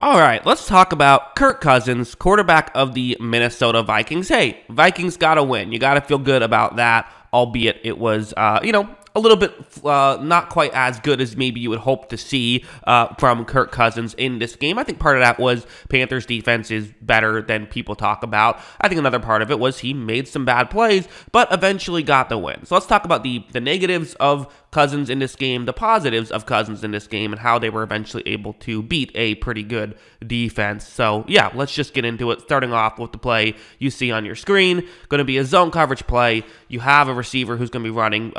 All right, let's talk about Kirk Cousins, quarterback of the Minnesota Vikings. Hey, Vikings got to win. You got to feel good about that, albeit it was, a little bit not quite as good as maybe you would hope to see from Kirk Cousins in this game. I think part of that was Panthers defense is better than people talk about. I think another part of it was he made some bad plays, but eventually got the win. So let's talk about the negatives of Cousins in this game, the positives of Cousins in this game, and how they were eventually able to beat a pretty good defense. So yeah, let's just get into it, starting off with the play you see on your screen. Going to be a zone coverage play. You have a receiver who's going to be running,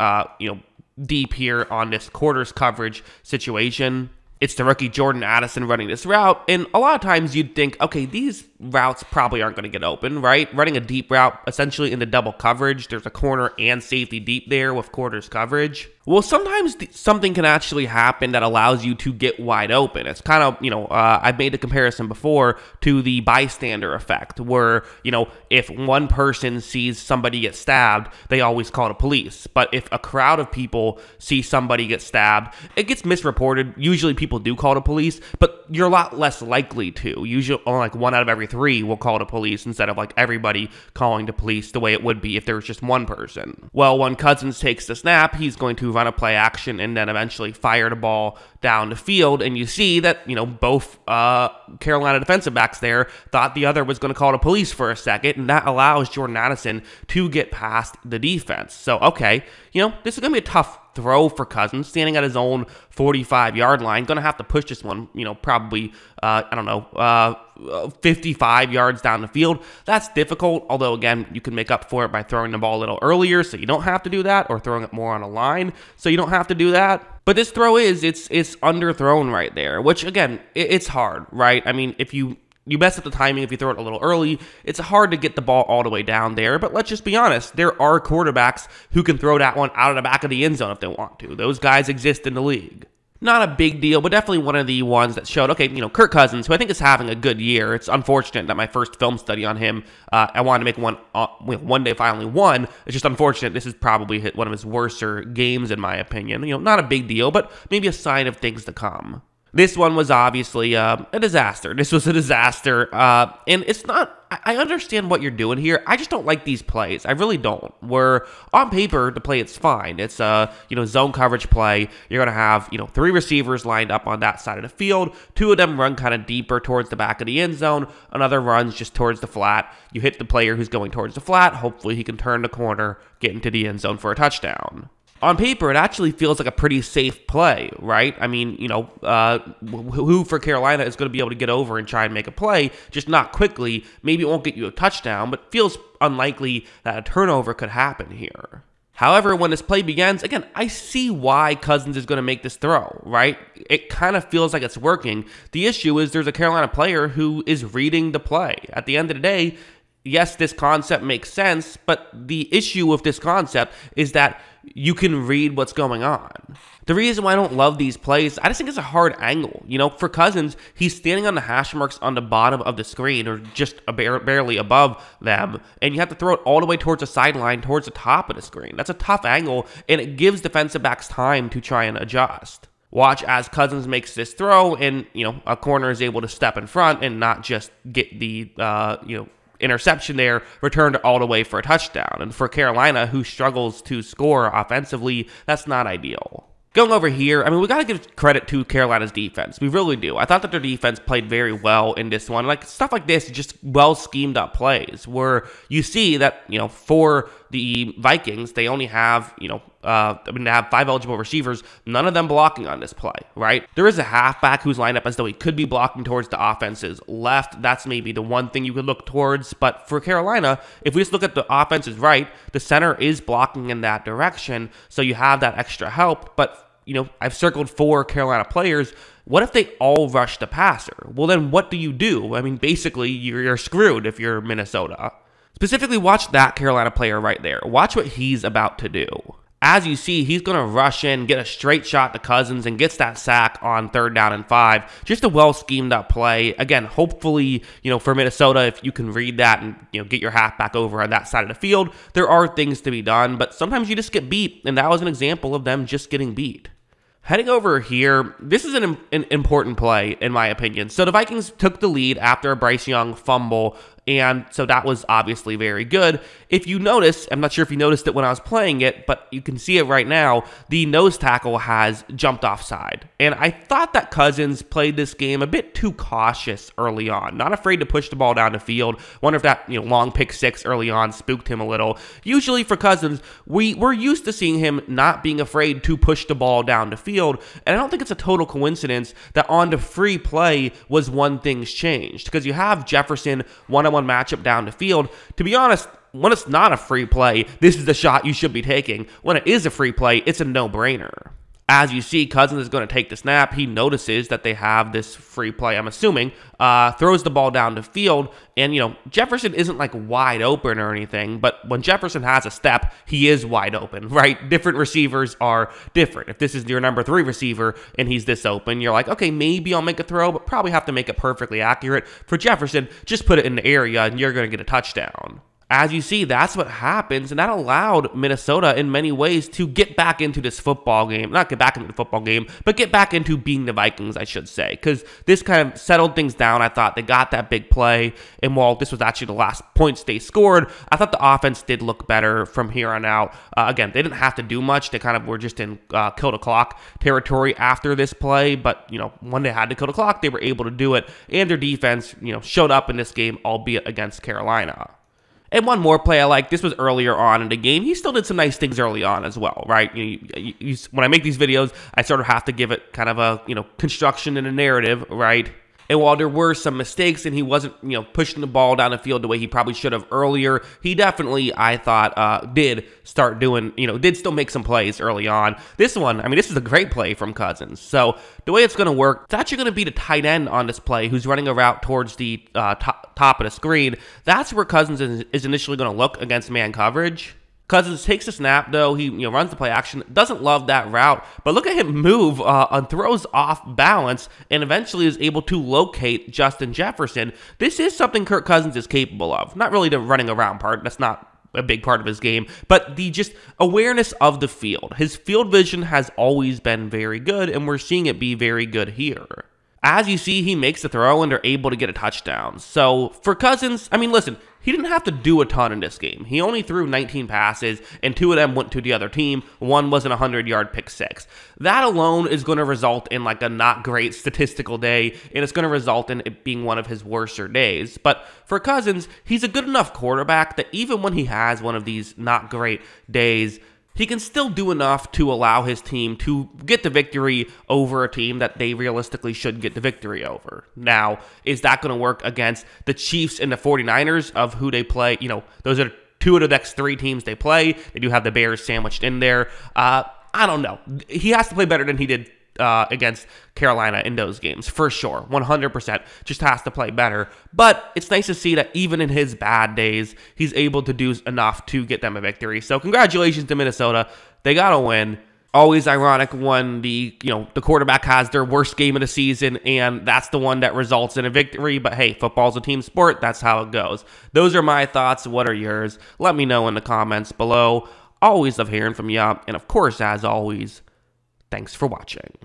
deep here on this quarters coverage situation. It's the rookie Jordan Addison running this route, and a lot of times you'd think, okay, these routes probably aren't going to get open, right? Running a deep route, essentially into double coverage. There's a corner and safety deep there with quarters coverage. Well, sometimes something can actually happen that allows you to get wide open. It's kind of, I've made the comparison before to the bystander effect, where, if one person sees somebody get stabbed, they always call the police. But if a crowd of people see somebody get stabbed, it gets misreported. Usually people do call the police, but you're a lot less likely to. Usually only like 1 out of every 3 will call the police instead of like everybody calling the police the way it would be if there was just one person. Well, when Cousins takes the snap, he's going to run a play action and then eventually fire the ball down the field, and you see that, both Carolina defensive backs there thought the other was going to call the police for a second, and that allows Jordan Addison to get past the defense. So, okay, this is going to be a tough throw for Cousins, standing at his own 45-yard line. Going to have to push this one, probably, 55 yards down the field. That's difficult, although, again, you can make up for it by throwing the ball a little earlier, so you don't have to do that, or throwing it more on a line, so you don't have to do that. But this throw it's underthrown right there, which, again, it's hard, right? I mean, if you mess up the timing if you throw it a little early. It's hard to get the ball all the way down there, but let's just be honest. There are quarterbacks who can throw that one out of the back of the end zone if they want to. Those guys exist in the league. Not a big deal, but definitely one of the ones that showed, okay, Kirk Cousins, who I think is having a good year. It's unfortunate that my first film study on him, I wanted to make one day if I only won. It's just unfortunate. This is probably one of his worser games, in my opinion. Not a big deal, but maybe a sign of things to come. This one was obviously a disaster. This was a disaster, and it's not. I understand what you're doing here. I just don't like these plays. I really don't. Where on paper, the play it's fine. It's a zone coverage play. You're gonna have 3 receivers lined up on that side of the field. 2 of them run kind of deeper towards the back of the end zone. Another runs just towards the flat. You hit the player who's going towards the flat. Hopefully, he can turn the corner, get into the end zone for a touchdown. On paper, it actually feels like a pretty safe play, right? I mean, who for Carolina is going to be able to get over and try and make a play, just not quickly. Maybe it won't get you a touchdown, but feels unlikely that a turnover could happen here. However, when this play begins, again, I see why Cousins is going to make this throw, right? It kind of feels like it's working. The issue is there's a Carolina player who is reading the play. At the end of the day, yes, this concept makes sense, but the issue with this concept is that you can read what's going on. The reason why I don't love these plays, I just think it's a hard angle. For Cousins, he's standing on the hash marks on the bottom of the screen, or just barely above them, and you have to throw it all the way towards the sideline, towards the top of the screen. That's a tough angle, and it gives defensive backs time to try and adjust. Watch as Cousins makes this throw, and a corner is able to step in front and not just get the interception there, returned all the way for a touchdown. And for Carolina, who struggles to score offensively, that's not ideal. Going over here, I mean, we got to give credit to Carolina's defense. We really do. I thought that their defense played very well in this one. Like, stuff like this, just well schemed up plays where you see that, for the Vikings, they only have, they have 5 eligible receivers, none of them blocking on this play, right? There is a halfback who's lined up as though he could be blocking towards the offense's left. That's maybe the one thing you could look towards. But for Carolina, if we just look at the offense's right, the center is blocking in that direction. So you have that extra help. But I've circled 4 Carolina players. What if they all rush the passer? Well, then what do you do? I mean, basically, you're screwed if you're Minnesota. Specifically, watch that Carolina player right there. Watch what he's about to do. As you see, he's going to rush in, get a straight shot to Cousins, and gets that sack on 3rd down and 5. Just a well-schemed-up play. Again, hopefully, for Minnesota, if you can read that and, get your halfback over on that side of the field, there are things to be done, but sometimes you just get beat, and that was an example of them just getting beat. Heading over here, this is an important play, in my opinion. So the Vikings took the lead after a Bryce Young fumble, and so that was obviously very good. If you notice, I'm not sure if you noticed it when I was playing it, but you can see it right now, the nose tackle has jumped offside. And I thought that Cousins played this game a bit too cautious early on, not afraid to push the ball down the field. Wonder if that long pick six early on spooked him a little. Usually for Cousins, we're used to seeing him not being afraid to push the ball down the field, and I don't think it's a total coincidence that on the free play was when things changed, because you have Jefferson one-on-one matchup down the field. To be honest, when it's not a free play, this is the shot you should be taking. When it is a free play, it's a no-brainer. As you see, Cousins is going to take the snap. He notices that they have this free play, I'm assuming, throws the ball down the field, and, Jefferson isn't, like, wide open or anything, but when Jefferson has a step, he is wide open, right? Different receivers are different. If this is your number 3 receiver and he's this open, you're like, okay, maybe I'll make a throw, but probably have to make it perfectly accurate. For Jefferson, just put it in the area, and you're going to get a touchdown. As you see, that's what happens, and that allowed Minnesota in many ways to get back into this football game. Not get back into the football game, but get back into being the Vikings, I should say, because this kind of settled things down. I thought they got that big play, and while this was actually the last points they scored, I thought the offense did look better from here on out. Again, they didn't have to do much. They kind of were just in kill the clock territory after this play, but, when they had to kill the clock, they were able to do it, and their defense, showed up in this game, albeit against Carolina. And one more play I like, this was earlier on in the game. He still did some nice things early on as well, right? When I make these videos, I sort of have to give it kind of a, construction and a narrative, right? And while there were some mistakes and he wasn't, pushing the ball down the field the way he probably should have earlier, he definitely, I thought, did start doing, did still make some plays early on. This one, this is a great play from Cousins. So the way it's going to work, it's actually going to be the tight end on this play who's running a route towards the top of the screen. That's where Cousins is initially going to look against man coverage. Cousins takes a snap, though. He runs the play action. Doesn't love that route, but look at him move and throws off balance and eventually is able to locate Justin Jefferson. This is something Kirk Cousins is capable of. Not really the running around part. That's not a big part of his game, but the just awareness of the field. His field vision has always been very good, and we're seeing it be very good here. As you see, he makes the throw, and they're able to get a touchdown. So for Cousins, listen, he didn't have to do a ton in this game. He only threw 19 passes, and 2 of them went to the other team. One was an 100-yard pick six. That alone is going to result in like a not great statistical day, and it's going to result in it being one of his worser days. But for Cousins, he's a good enough quarterback that even when he has one of these not great days, he can still do enough to allow his team to get the victory over a team that they realistically should get the victory over. Now, is that going to work against the Chiefs and the 49ers of who they play? Those are 2 of the next 3 teams they play. They do have the Bears sandwiched in there. I don't know. He has to play better than he did against Carolina in those games, for sure, 100%, just has to play better. But it's nice to see that even in his bad days, he's able to do enough to get them a victory. So congratulations to Minnesota. They got a win. Always ironic when the quarterback has their worst game of the season, and that's the one that results in a victory. But hey, football's a team sport. That's how it goes. Those are my thoughts. What are yours? Let me know in the comments below. Always love hearing from you. And of course, as always, thanks for watching.